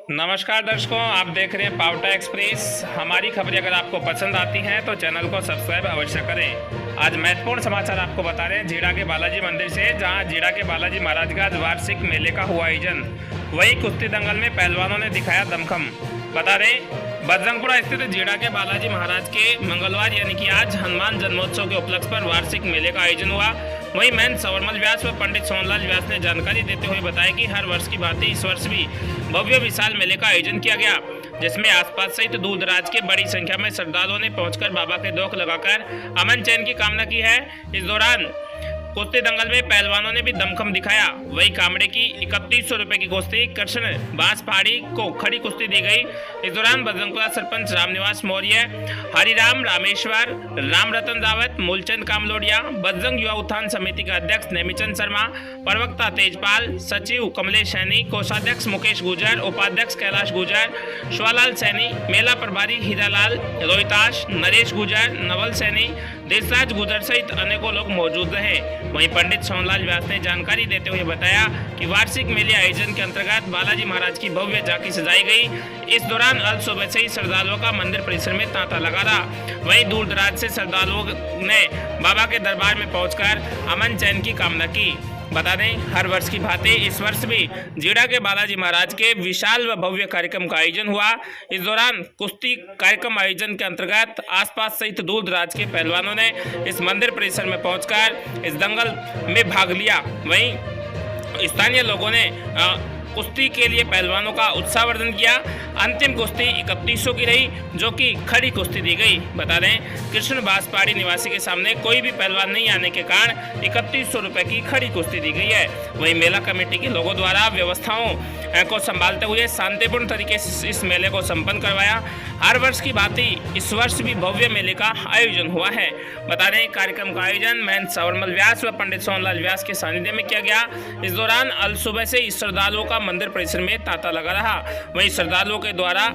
नमस्कार दर्शकों, आप देख रहे हैं पावटा एक्सप्रेस। हमारी खबरें अगर आपको पसंद आती हैं तो चैनल को सब्सक्राइब अवश्य करें। आज महत्वपूर्ण समाचार आपको बता रहे हैं झीड़ा के बालाजी मंदिर से, जहां झीड़ा के बालाजी महाराज का वार्षिक मेले का हुआ आयोजन। वहीं कुश्ती दंगल में पहलवानों ने दिखाया दमखम। बता दें, बजरंगपुरा स्थित झीड़ा के बालाजी महाराज के मंगलवार यानी कि आज हनुमान जन्मोत्सव के उपलक्ष्य पर वार्षिक मेले का आयोजन हुआ। वहीं महंत सवरमल व्यास व पंडित सोहनलाल व्यास ने जानकारी देते हुए बताया कि हर वर्ष की भांति इस वर्ष भी भव्य विशाल मेले का आयोजन किया गया, जिसमें आसपास सहित दूर दराज के बड़ी संख्या में श्रद्धालुओं ने पहुंचकर बाबा के दोख लगाकर अमन चैन की कामना की है। इस दौरान कुश्ती दंगल में पहलवानों ने भी दमखम दिखाया। वही कामड़े की 3100 रुपए की कुश्ती कृष्ण बांस पहाड़ी को खड़ी कुश्ती दी गई। इस दौरान बजरंगपुरा सरपंच रामनिवास मौर्य, हरिराम रामेश्वर, राम रतन रावत, मूलचंद कामलोडिया, बजरंग युवा उत्थान समिति के अध्यक्ष नेमिचंद शर्मा, प्रवक्ता तेजपाल, सचिव कमलेश सैनी, कोषाध्यक्ष मुकेश गुजर, उपाध्यक्ष कैलाश गुजर, शिवालाल सैनी, मेला प्रभारी हीरालाल, रोहिताश, नरेश गुजर, नवल सैनी, देशराज गुजर सहित अनेकों लोग मौजूद रहे। वहीं पंडित सोहनलाल व्यास ने जानकारी देते हुए बताया कि वार्षिक मेले आयोजन के अंतर्गत बालाजी महाराज की भव्य झांकी सजाई गई। इस दौरान अल सुबह से ही श्रद्धालुओं का मंदिर परिसर में तांता लगा रहा। वहीं दूर दराज से श्रद्धालुओं ने बाबा के दरबार में पहुंचकर अमन चैन की कामना की। बता दें, हर वर्ष की भांति इस वर्ष भी झीड़ा के बालाजी महाराज के विशाल व भव्य कार्यक्रम का आयोजन हुआ। इस दौरान कुश्ती कार्यक्रम आयोजन के अंतर्गत आसपास सहित दूर दराज के पहलवानों ने इस मंदिर परिसर में पहुंचकर इस दंगल में भाग लिया। वहीं स्थानीय लोगों ने कुश्ती के लिए पहलवानों का उत्साहवर्धन किया। अंतिम कुश्ती 3100 की रही, जो कि खड़ी कुश्ती दी गई। बता दें, कृष्ण बांसपाड़ी निवासी के सामने कोई भी पहलवान नहीं आने के कारण 3100 रुपए की खड़ी कुश्ती दी गई है। वहीं मेला कमेटी के लोगों द्वारा व्यवस्थाओं को संभालते हुए शांतिपूर्ण तरीके से इस मेले को संपन्न करवाया। हर वर्ष की भांति इस वर्ष भी भव्य मेले का आयोजन हुआ है। बता दें, कार्यक्रम का आयोजन महंत सवरमल व्यास व पंडित सोहनलाल व्यास के सानिध्य में किया गया। इस दौरान अल सुबह से श्रद्धालुओं का मंदिर परिसर में तांता लगा रहा। वहीं श्रद्धालुओं के द्वारा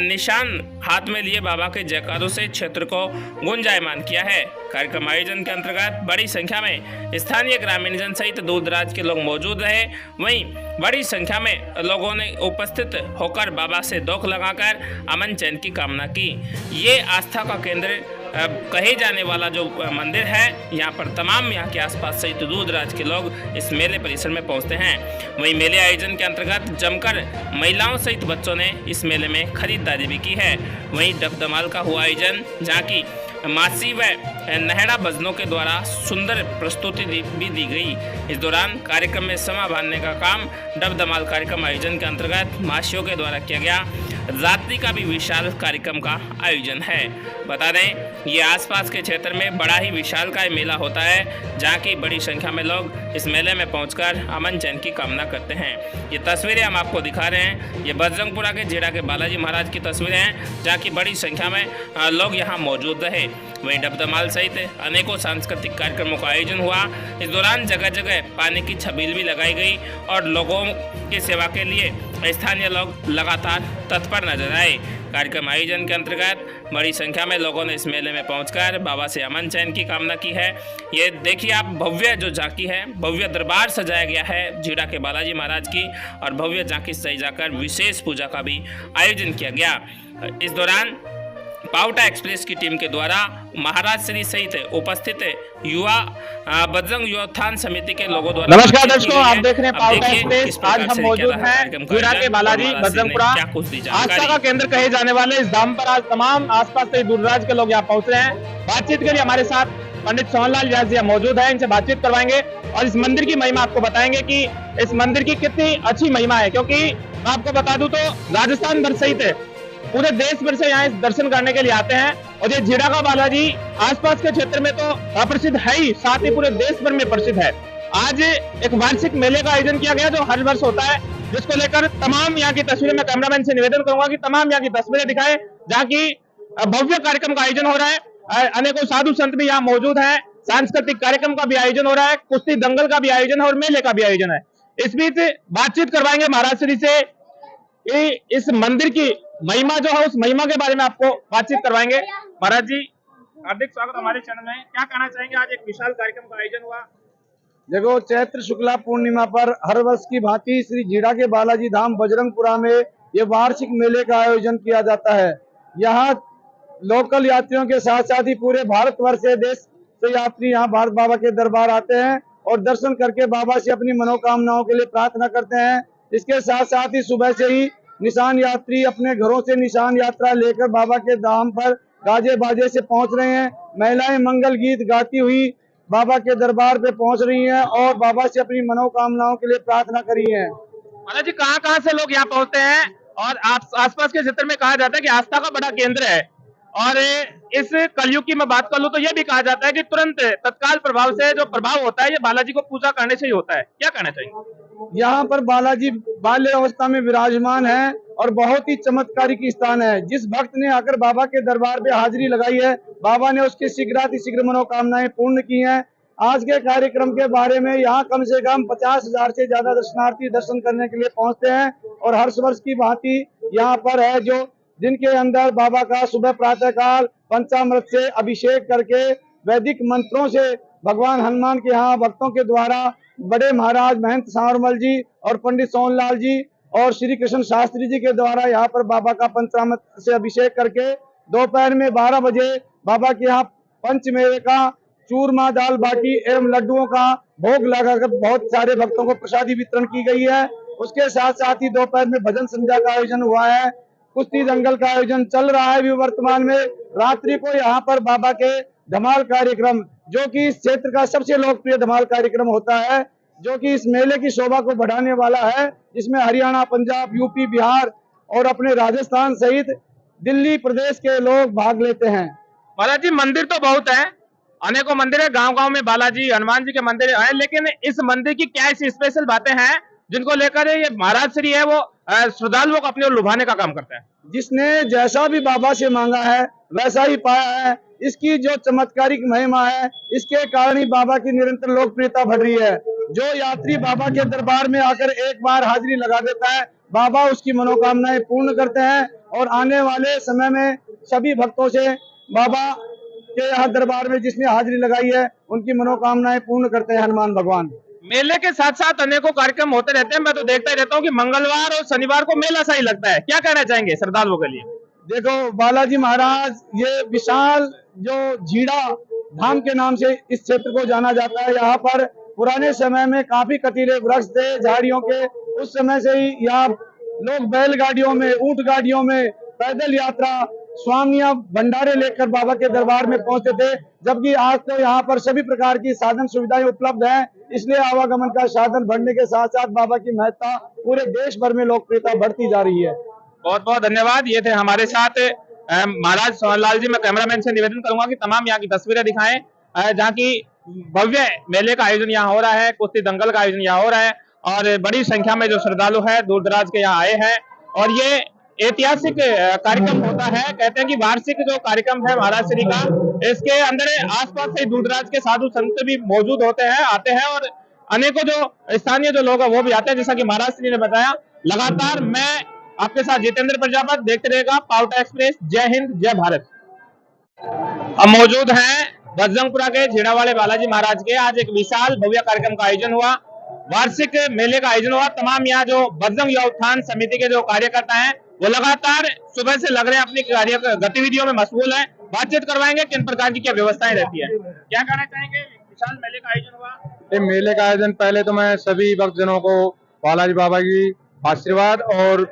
निशान हाथ में लिए बाबा के जयकारों से क्षेत्र को गुंजायमान किया है। कार्यक्रम आयोजन के अंतर्गत बड़ी संख्या में स्थानीय ग्रामीण जन सहित दूर दराज के लोग मौजूद रहे। वहीं बड़ी संख्या में लोगों ने उपस्थित होकर बाबा से दोख लगाकर अमन चैन की कामना की। ये आस्था का केंद्र कहे जाने वाला जो मंदिर है, यहाँ पर तमाम यहाँ के आसपास सहित दूर दराज के लोग इस मेले परिसर में पहुँचते हैं। वहीं मेले आयोजन के अंतर्गत जमकर महिलाओं सहित बच्चों ने इस मेले में खरीदारी भी की है। वहीं डबधमाल का हुआ आयोजन, जहाँ की मासी व नहड़ा भजनों के द्वारा सुंदर प्रस्तुति भी दी गई। इस दौरान कार्यक्रम में समा बांधने का काम डबधमाल कार्यक्रम आयोजन के अंतर्गत मासियों के द्वारा किया गया। रात्रि का भी विशाल कार्यक्रम का आयोजन है। बता दें, ये आसपास के क्षेत्र में बड़ा ही विशाल का मेला होता है, जहाँ की बड़ी संख्या में लोग इस मेले में पहुंचकर अमन चैन की कामना करते हैं। ये तस्वीरें हम आपको दिखा रहे हैं, ये बजरंगपुरा के झीड़ा के बालाजी महाराज की तस्वीरें हैं, जहाँ की बड़ी संख्या में लोग यहाँ मौजूद रहे। वहीं डबधमाल सहित अनेकों सांस्कृतिक कार्यक्रमों का आयोजन हुआ। इस दौरान जगह जगह पानी की छबील भी लगाई गई और लोगों की सेवा के लिए स्थानीय लोग लगातार तत्पर नजर आए। कार्यक्रम आयोजन के अंतर्गत बड़ी संख्या में लोगों ने इस मेले में पहुंचकर बाबा से अमन चैन की कामना की है। ये देखिए आप, भव्य जो झांकी है, भव्य दरबार सजाया गया है झीड़ा के बालाजी महाराज की, और भव्य झांकी सजाई जाकर विशेष पूजा का भी आयोजन किया गया। इस दौरान पावटा एक्सप्रेस की टीम के द्वारा महाराज श्री सहित उपस्थित युवा बजरंग योत्थान समिति के लोगों द्वारा। नमस्कार दर्शकों, आप देख रहे हैं पावटा एक्सप्रेस। आज हम मौजूद हैं झीड़ा के बालाजी बजरंगपुरा, आस्था का केंद्र कहे जाने वाले इस धाम पर आज तमाम आसपास से दूरदराज के लोग यहाँ पहुंच रहे हैं। बातचीत के लिए हमारे साथ पंडित सोहनलाल व्यास जी मौजूद है, इनसे बातचीत करवाएंगे और इस मंदिर की महिमा आपको बताएंगे कि इस मंदिर की कितनी अच्छी महिमा है। क्योंकि मैं आपको बता दूं तो राजस्थान भर सहित पूरे देश भर से यहाँ दर्शन करने के लिए आते हैं, और ये झीड़ा का बालाजी आसपास के क्षेत्र में तो प्रसिद्ध है ही, साथ ही पूरे देश भर में प्रसिद्ध है। आज एक वार्षिक मेले का आयोजन किया गया जो हर वर्ष होता है, जिसको लेकर तमाम यहाँ की तस्वीरें, मैं कैमरामैन से निवेदन करूंगा कि तमाम यहाँ की तस्वीरें दिखाएं, जहाँ की भव्य कार्यक्रम का आयोजन हो रहा है। अनेकों साधु संत भी यहाँ मौजूद है, सांस्कृतिक कार्यक्रम का भी आयोजन हो रहा है, कुश्ती दंगल का भी आयोजन है और मेले का भी आयोजन है। इस बीच बातचीत करवाएंगे महाराज श्री से, इस मंदिर की महिमा जो है, उस महिमा के बारे में आपको बातचीत करवाएंगे। महाराज जी, हार्दिक स्वागत हमारे चैनल में। क्या कहना चाहेंगे, आज एक विशाल कार्यक्रम का आयोजन हुआ? देखो, चैत्र शुक्ला पूर्णिमा पर हर वर्ष की भांति श्री झीड़ा के बालाजी धाम बजरंगपुरा में ये वार्षिक मेले का आयोजन किया जाता है। यहाँ लोकल यात्रियों के साथ साथ ही पूरे भारतवर्ष से, देश से यात्री यहाँ भारत बाबा के दरबार आते हैं और दर्शन करके बाबा से अपनी मनोकामनाओं के लिए प्रार्थना करते हैं। इसके साथ साथ ही सुबह से ही निशान यात्री अपने घरों से निशान यात्रा लेकर बाबा के धाम पर गाजे बाजे से पहुंच रहे हैं। महिलाएं मंगल गीत गाती हुई बाबा के दरबार पे पहुंच रही हैं और बाबा से अपनी मनोकामनाओं के लिए प्रार्थना करी है। महाराज जी, कहाँ से लोग यहाँ पहुंचते हैं? और आसपास के क्षेत्र में कहा जाता है कि आस्था का बड़ा केंद्र है, और इस कलयुग की मैं बात कर लूं तो यह भी कहा जाता है कि तुरंत तत्काल प्रभाव से जो प्रभाव होता है ये बालाजी को पूजा करने से ही होता है। क्या कहना चाहिए? यहाँ पर बालाजी बाल्य अवस्था में विराजमान है और बहुत ही चमत्कारिक स्थान है। जिस भक्त ने आकर बाबा के दरबार पे हाजिरी लगाई है, बाबा ने उसकी शीघ्र मनोकामनाएं पूर्ण की हैं। आज के कार्यक्रम के बारे में यहाँ कम से कम 50,000 से ज्यादा दर्शनार्थी दर्शन करने के लिए पहुंचते हैं और हर वर्ष की भांति यहाँ पर है जो जिनके अंदर बाबा का सुबह प्रातः काल पंचामृत से अभिषेक करके वैदिक मंत्रों से भगवान हनुमान के यहाँ भक्तों के द्वारा बड़े महाराज महंत सांवरमल जी और पंडित सोनलाल जी और श्री कृष्ण शास्त्री जी के द्वारा यहाँ पर बाबा का पंचामृत से अभिषेक करके दोपहर में 12 बजे बाबा के यहाँ पंचमेवे का चूरमा दाल बाटी एवं लड्डुओं का भोग लगाकर बहुत सारे भक्तों को प्रसादी वितरण की गई है। उसके साथ साथ ही दोपहर में भजन संध्या का आयोजन हुआ है। कुश्ती दंगल का आयोजन चल रहा है अभी वर्तमान में। रात्रि को यहाँ पर बाबा के धमाल कार्यक्रम, जो कि इस क्षेत्र का सबसे लोकप्रिय धमाल कार्यक्रम होता है, जो कि इस मेले की शोभा को बढ़ाने वाला है, जिसमें हरियाणा, पंजाब, यूपी, बिहार और अपने राजस्थान सहित दिल्ली प्रदेश के लोग भाग लेते हैं। महाराज जी, मंदिर तो बहुत है, अनेकों मंदिर है, गांव-गांव में बालाजी हनुमान जी के मंदिर है, लेकिन इस मंदिर की क्या ऐसी स्पेशल बातें हैं जिनको लेकर ये महाराज श्री है वो श्रद्धालुओं को अपने ओर लुभाने का काम करता है? जिसने जैसा भी बाबा से मांगा है वैसा ही पाया है। इसकी जो चमत्कारिक महिमा है, इसके कारण ही बाबा की निरंतर लोकप्रियता बढ़ रही है। जो यात्री बाबा के दरबार में आकर एक बार हाजिरी लगा देता है, बाबा उसकी मनोकामनाएं पूर्ण करते हैं और आने वाले समय में सभी भक्तों से बाबा के यहाँ दरबार में जिसने हाजिरी लगाई है उनकी मनोकामनाएं पूर्ण करते हैं हनुमान भगवान। मेले के साथ साथ अनेकों कार्यक्रम होते रहते हैं, मैं तो देखता ही रहता हूँ कि मंगलवार और शनिवार को मेला सा ही लगता है। क्या कहना चाहेंगे श्रद्धालुओं के लिए? देखो बालाजी महाराज, ये विशाल जो झीड़ा धाम के नाम से इस क्षेत्र को जाना जाता है, यहाँ पर पुराने समय में काफी कटीले वृक्ष थे झाड़ियों के। उस समय से ही यहाँ लोग बैलगाड़ियों में, ऊंट गाड़ियों में पैदल यात्रा, स्वामियां भंडारे लेकर बाबा के दरबार में पहुंचते थे, जबकि आज तो यहाँ पर सभी प्रकार की साधन सुविधाएं उपलब्ध हैं। इसलिए आवागमन का साधन बढ़ने के साथ साथ बाबा की महत्ता पूरे देश भर में लोकप्रियता बढ़ती जा रही है। बहुत बहुत धन्यवाद। ये थे हमारे साथ महाराज सोनलाल जी। मैं कैमरामैन से निवेदन करूंगा कि तमाम यहाँ की तस्वीरें दिखाएं, जहाँ की भव्य मेले का आयोजन यहाँ हो रहा है, कुश्ती दंगल का आयोजन यहाँ हो रहा है और बड़ी संख्या में जो श्रद्धालु है दूर दराज के यहाँ आए हैं। और ये ऐतिहासिक कार्यक्रम होता है, कहते हैं कि वार्षिक जो कार्यक्रम है महाराज श्री का, इसके अंदर आसपास से दूर दराज के साधु संत भी मौजूद होते हैं, आते हैं और अनेकों जो स्थानीय जो लोग हैं वो भी आते हैं। जैसा कि महाराज श्री ने बताया, लगातार मैं आपके साथ जितेंद्र प्रजापत, देखते रहेगा पावटा एक्सप्रेस। जय हिंद, जय भारत। हम मौजूद हैं बजरंगपुरा के झीड़ावाले बालाजी महाराज के। आज एक विशाल भव्य कार्यक्रम का आयोजन हुआ, वार्षिक मेले का आयोजन हुआ। तमाम यहाँ जो बजरंग युवा उत्थान समिति के जो कार्यकर्ता हैं वो लगातार सुबह से लग रहे हैं, अपनी कार्य गतिविधियों में मशगूल है। बातचीत करवाएंगे किन प्रकार की क्या व्यवस्थाएं रहती है, क्या कहना चाहेंगे? विशाल मेले का आयोजन हुआ। मेले का आयोजन, पहले तो मैं सभी भक्तजनों को बालाजी बाबा की आशीर्वाद और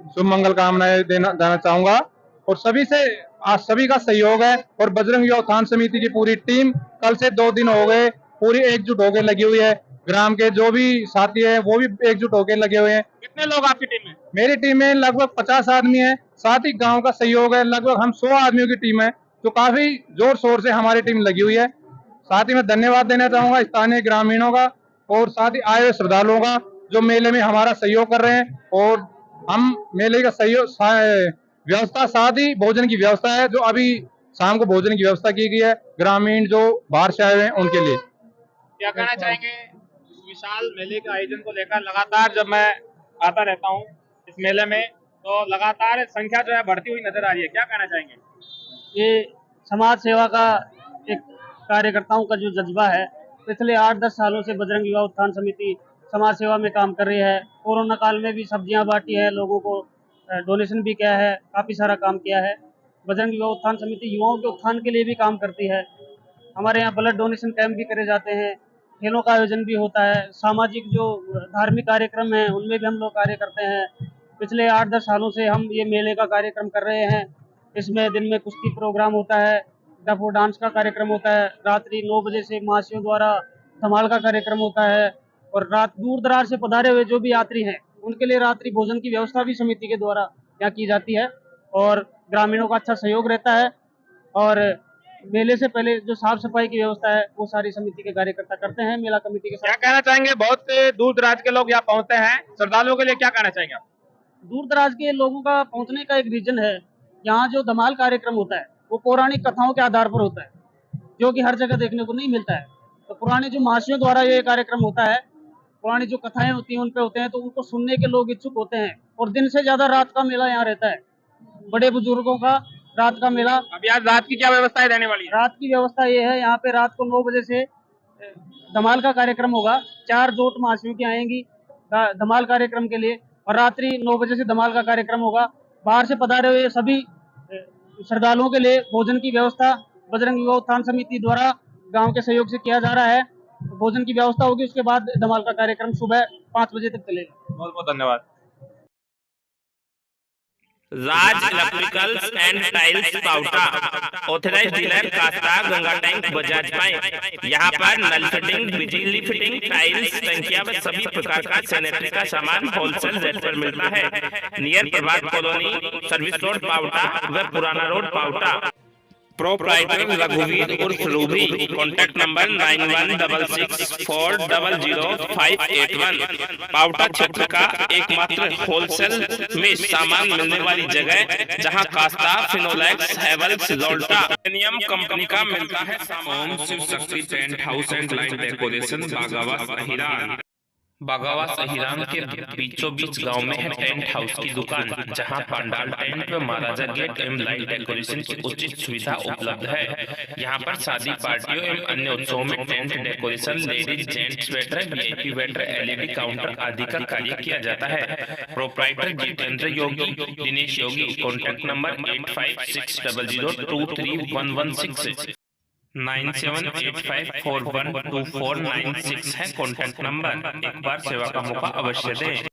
शुभ मंगल कामनाएं देना चाहूंगा। और सभी का सहयोग है और बजरंग युवा उत्थान समिति की पूरी टीम कल से 2 दिन हो गए पूरी एकजुट होकर लगी हुई है। ग्राम के जो भी साथी है वो भी एकजुट होकर लगे हुए हैं। कितने लोग आपकी टीम में? मेरी टीम में लगभग 50 आदमी है, साथ ही गांव का सहयोग है। लगभग हम 100 आदमियों की टीम है, तो काफी जोर शोर से हमारी टीम लगी हुई है। साथ ही मैं धन्यवाद देना चाहूंगा स्थानीय ग्रामीणों का और साथ ही आए हुए श्रद्धालुओं का जो मेले में हमारा सहयोग कर रहे हैं। और हम मेले का सहयोग व्यवस्था, साथ ही भोजन की व्यवस्था है, जो अभी शाम को भोजन की व्यवस्था की गई है ग्रामीण जो बाहर से आए हुए हैं उनके लिए। क्या कहना चाहेंगे विशाल मेले के आयोजन को लेकर? लगातार जब मैं आता रहता हूँ इस मेले में तो लगातार संख्या जो है बढ़ती हुई नजर आ रही है, क्या कहना चाहेंगे? ये समाज सेवा का एक कार्यकर्ताओं का जो जज्बा है, पिछले 8-10 सालों से बजरंग युवा उत्थान समिति समाज सेवा में काम कर रही है। कोरोना काल में भी सब्जियां बांटी है लोगों को, डोनेशन भी किया है, काफ़ी सारा काम किया है। बजरंग युवा उत्थान समिति युवाओं के उत्थान के लिए भी काम करती है। हमारे यहाँ ब्लड डोनेशन कैंप भी करे जाते हैं, खेलों का आयोजन भी होता है, सामाजिक जो धार्मिक कार्यक्रम हैं उनमें भी हम लोग कार्य करते हैं। पिछले 8-10 सालों से हम ये मेले का कार्यक्रम कर रहे हैं। इसमें दिन में कुश्ती प्रोग्राम होता है, डफो डांस का कार्यक्रम होता है, रात्रि 9 बजे से मासियों द्वारा धमाल का कार्यक्रम होता है और रात दूर दराज से पधारे हुए जो भी यात्री हैं उनके लिए रात्रि भोजन की व्यवस्था भी समिति के द्वारा यहाँ की जाती है और ग्रामीणों का अच्छा सहयोग रहता है। और मेले से पहले जो साफ सफाई की व्यवस्था है वो सारी समिति के कार्यकर्ता करते हैं मेला कमेटी के साथ। क्या कहना चाहेंगे, बहुत से दूर दराज के लोग यहाँ पहुँचते हैं, श्रद्धालुओं के लिए क्या कहना चाहेंगे आप? दूर दराज के लोगों का पहुंचने का एक रीजन है, यहाँ जो धमाल कार्यक्रम होता है वो पौराणिक कथाओं के आधार पर होता है जो कि हर जगह देखने को नहीं मिलता है। तो पुराने जो महाशियों द्वारा ये कार्यक्रम होता है, पुरानी जो कथाएं होती हैं उन पे होते हैं, तो उनको सुनने के लोग इच्छुक होते हैं और दिन से ज्यादा रात का मेला यहाँ रहता है, बड़े बुजुर्गों का रात का मेला। अब यार रात की क्या व्यवस्था है रहने वाली है? रात की व्यवस्था ये है, यहाँ पे रात को 9 बजे से धमाल का कार्यक्रम होगा। 4 जोट महाशियों की आएंगी धमाल कार्यक्रम के लिए और रात्रि 9 बजे से धमाल का कार्यक्रम होगा। बाहर से पधारे हुए सभी श्रद्धालुओं के लिए भोजन की व्यवस्था बजरंग युवा उत्थान समिति द्वारा गांव के सहयोग से किया जा रहा है। भोजन की व्यवस्था होगी, उसके बाद धमाल का कार्यक्रम सुबह 5 बजे तक चलेगा। बहुत बहुत धन्यवाद। Raj electricals and tiles Paonta, authorised dealer कास्ता गंगा टैंक बजाज पाइप। यहाँ पर नल फिटिंग, बिजली फिटिंग, टाइल्स, टंकियां व सभी प्रकार का सैनिटरी का सामान होलसेल रेट पर मिलता है। नियर प्रभात कॉलोनी, सर्विस रोड पाउटा व पुराना रोड पाउटा। प्रोप्राइटर रघुवीर उर्फ रूबी। Contact number 9166400581। पाउटा क्षेत्र का एकमात्र होलसेल में सामान मिलने वाली जगह जहां कास्ता, फिनोलेक्स, हैवेल्स, लोल्टा प्रीमियम कंपनी का मिलता है। Om Shiv Shakti tent house and light decoration, Bagawas अहिरान। बागावास अहिरान के बीचों बीच गांव में है टेंट हाउस की दुकान, जहां पंडाल टेंट व महाराजा गेट एवं लाइट डेकोरेशन की उचित सुविधा उपलब्ध है। यहां पर शादी, पार्टियों एवं अन्य उत्सवों में tent decoration, ladies gents sweater, VIP waiter, LED counter आदि का कार्य किया जाता है। प्रोप्राइटर जितेंद्र योगी, दिनेश योगी। कॉन्टैक्ट नंबर 8560023116 9785412496 है कॉन्टैक्ट नंबर। एक बार सेवा का मौका अवश्य दें।